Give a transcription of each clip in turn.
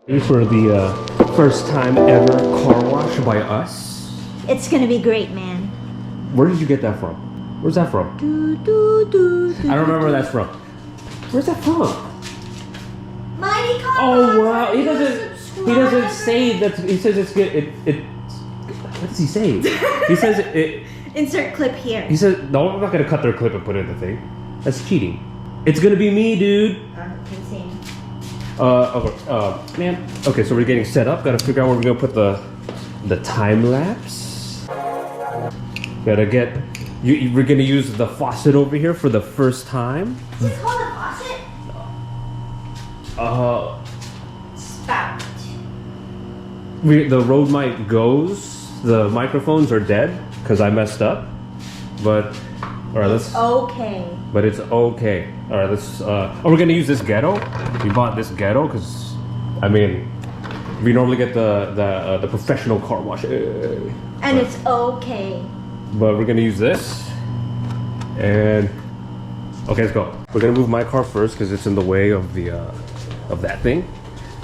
For the first time ever car wash by us. It's gonna be great, man. Where did you get that from? Where's that from? I don't remember where that's from. Where's that from? Mighty Car Oh wow! He doesn't say that. He says it's good. What does he say? He says it. Insert clip here. He says no. I'm not gonna cut their clip and put it in the thing. That's cheating. It's gonna be me, dude. Okay, man. Okay, so we're getting set up. Gotta figure out where we're gonna put the time lapse. Gotta get. We're gonna use the faucet over here for the first time. Is it called a faucet? Spout. The Rode mic goes. The microphones are dead because I messed up. But all right, let's. Okay. But it's okay. All right, let's. We're gonna use this ghetto. We bought this ghetto because, I mean, we normally get the professional car wash. And it's okay. But we're gonna use this. And okay, let's go. We're gonna move my car first because it's in the way of the of that thing.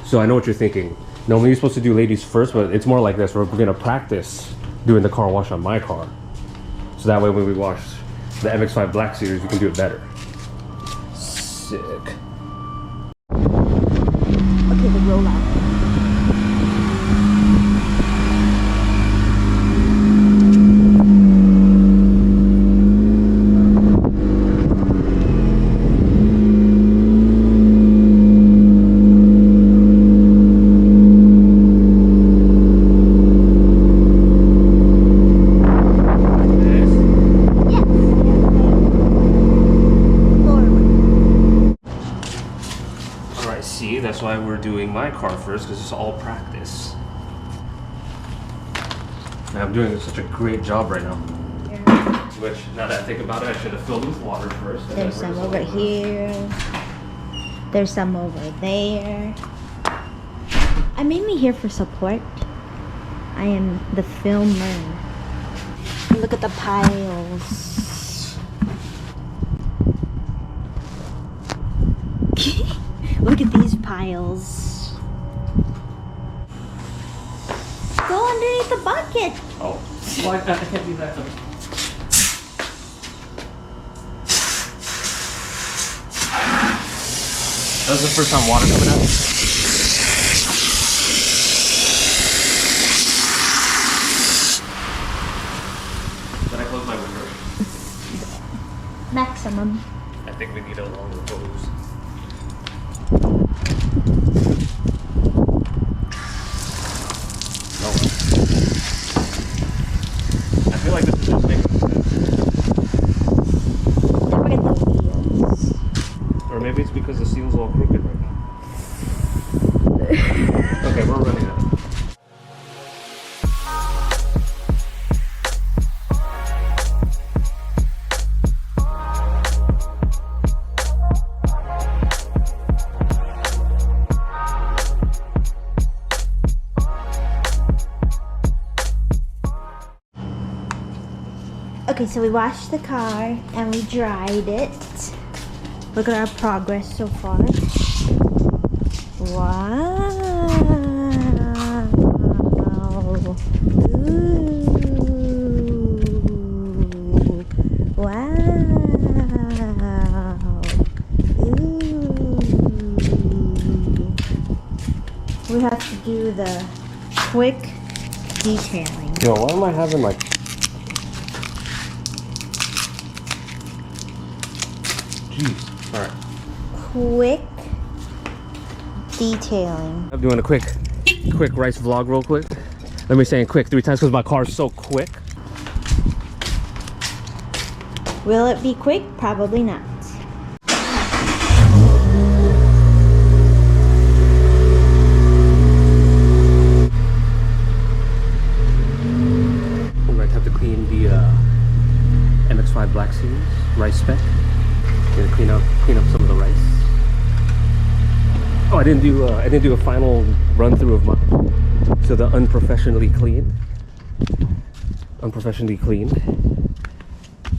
So I know what you're thinking. Normally you're supposed to do ladies first, but it's more like this. We're gonna practice doing the car wash on my car. So that way when we wash the MX-5 Black Series, we can do it better. Sick. Okay, the rollout. See, that's why we're doing my car first, because it's all practice. And I'm doing such a great job right now. Yeah. Which, now that I think about it, I should have filled with water first. There's some over here. There's some over there. I'm mainly here for support. I am the filmer. Look at the piles. Look at these piles. Go underneath the bucket. Oh, well, I can't do that. That was the first time water coming out. Did I close my window? Maximum. I think we need a longer hose. I feel like this is just making sense. Look at the wheels. Or maybe it's because the seal's all crooked right now. Okay, we're running out. Okay, so we washed the car and we dried it. Look at our progress so far. Wow. Ooh. Wow. Ooh. We have to do the quick detailing. Yo, why am I having like... Jeez. Alright. Quick detailing. I'm doing a quick rice vlog real quick. Let me say it quick 3 times because my car is so quick. Will it be quick? Probably not. We might have to clean the MX-5 Black Series rice spec. Gonna clean up some of the rice. Oh, I didn't do a final run through of mine. So the unprofessionally cleaned.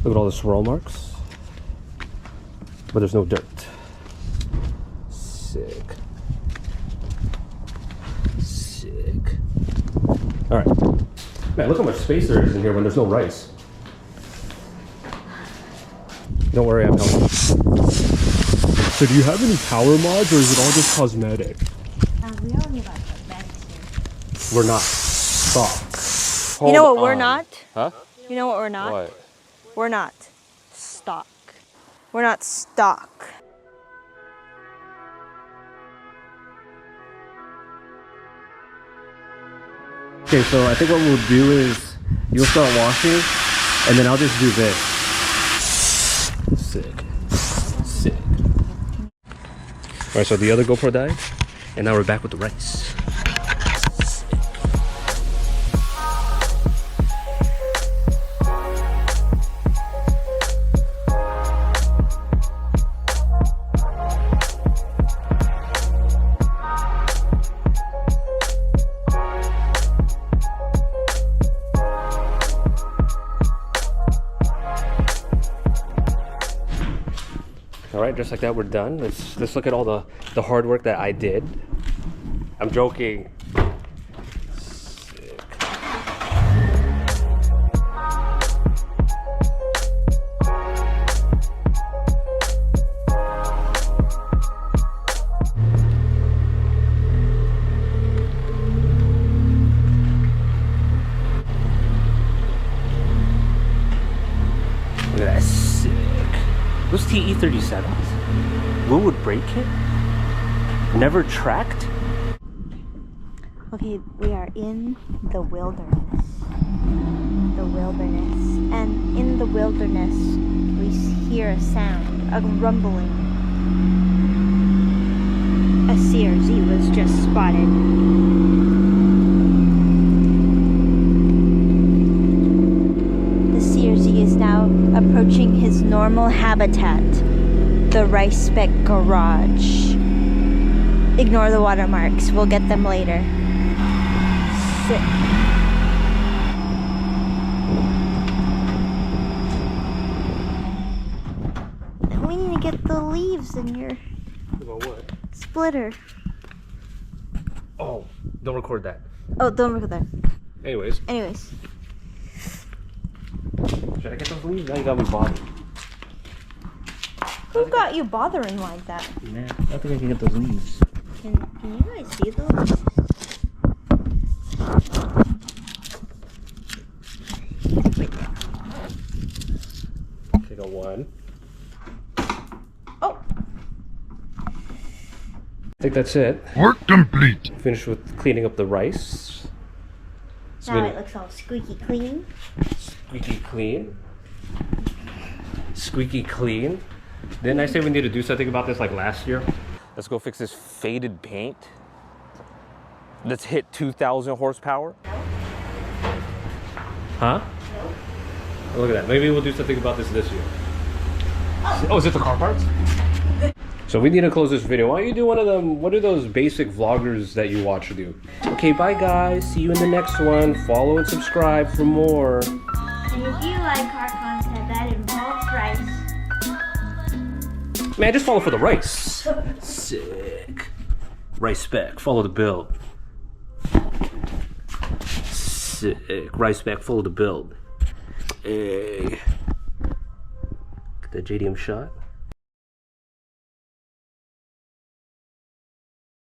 Look at all the swirl marks. But there's no dirt. Sick. All right. Man, look how much space there is in here when there's no rice. Don't worry, I'm helping. So do you have any power mods, or is it all just cosmetic? We only got the beds here. We're not. Stop. You know what we're not? Huh? You know what we're not? What? We're not stock. We're not stock. Okay, so I think what we'll do is you'll start washing, and then I'll just do this. Sick. Sick. Alright, so the other GoPro died, and now we're back with the rice. All right, just like that, we're done. Let's look at all the hard work that I did. I'm joking. Sick. Look at that, sick. Those TE-37s, what would break it? Never tracked? Okay, we are in the wilderness. The wilderness. And in the wilderness, we hear a sound, a rumbling. A CRZ was just spotted. The CRZ is now approaching his normal habitat, the rice speck garage. Ignore the watermarks, we'll get them later. Sick. We need to get the leaves in your About what? splitter. Oh, don't record that. Oh, don't look at that. Anyways, Anyways. should I get those leaves? Now you got me bothered. Who got you bothering like that? Man, I think I can get those leaves. Can you guys see those? Okay, got one. Oh! I think that's it. Work complete. Finished with cleaning up the rice. It's Now been it looks all squeaky clean. squeaky clean. Squeaky clean. Didn't I say we need to do something about this like last year? Let's go fix this faded paint that's hit 2,000 horsepower. Huh? Oh, look at that. Maybe we'll do something about this year. Oh, is it the car parts? So we need to close this video. Why don't you do one of them? What are those basic vloggers that you watch do? Okay, bye guys. See you in the next one. Follow and subscribe for more. And if you like car content that involves rice, Man, just follow for the rice. Sick. Rice spec. Follow the build. Sick. Rice spec. Follow the build. Hey. Get that JDM shot.